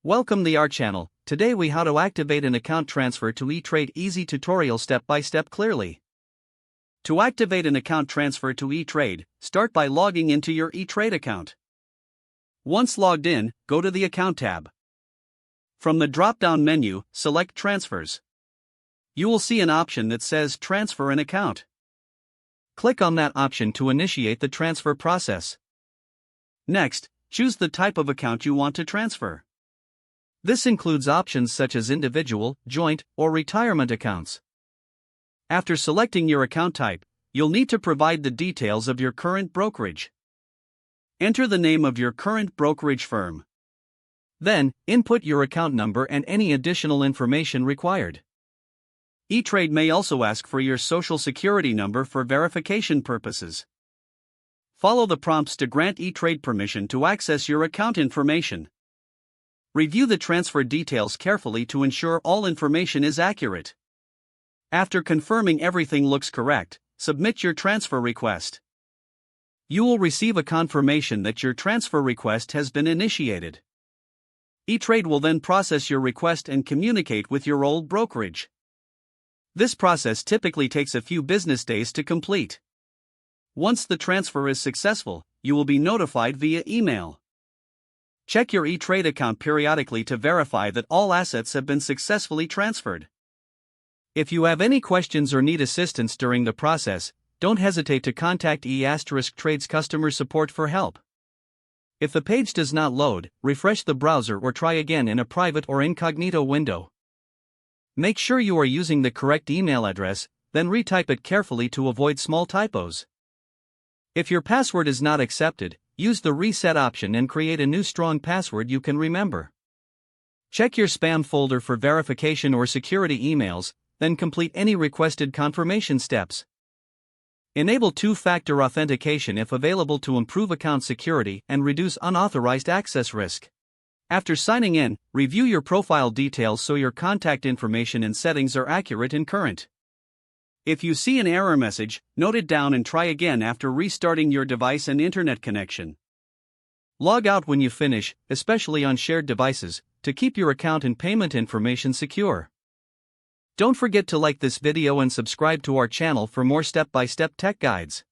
Welcome to our channel. Today we how to activate an account transfer to eTrade easy tutorial step by step clearly. To activate an account transfer to eTrade, start by logging into your eTrade account. Once logged in, go to the Account tab. From the drop-down menu, select Transfers. You will see an option that says Transfer an Account. Click on that option to initiate the transfer process. Next, choose the type of account you want to transfer. This includes options such as individual, joint, or retirement accounts. After selecting your account type, you'll need to provide the details of your current brokerage. Enter the name of your current brokerage firm. Then, input your account number and any additional information required. eTrade may also ask for your social security number for verification purposes. Follow the prompts to grant eTrade permission to access your account information. Review the transfer details carefully to ensure all information is accurate. After confirming everything looks correct, submit your transfer request. You will receive a confirmation that your transfer request has been initiated. eTrade will then process your request and communicate with your old brokerage. This process typically takes a few business days to complete. Once the transfer is successful, you will be notified via email. Check your eTrade account periodically to verify that all assets have been successfully transferred. If you have any questions or need assistance during the process, don't hesitate to contact *Trade's customer support for help. If the page does not load, refresh the browser or try again in a private or incognito window. Make sure you are using the correct email address, then retype it carefully to avoid small typos. If your password is not accepted, use the reset option and create a new strong password you can remember. Check your spam folder for verification or security emails, then complete any requested confirmation steps. Enable two-factor authentication if available to improve account security and reduce unauthorized access risk. After signing in, review your profile details so your contact information and settings are accurate and current. If you see an error message, note it down and try again after restarting your device and internet connection. Log out when you finish, especially on shared devices, to keep your account and payment information secure. Don't forget to like this video and subscribe to our channel for more step-by-step tech guides.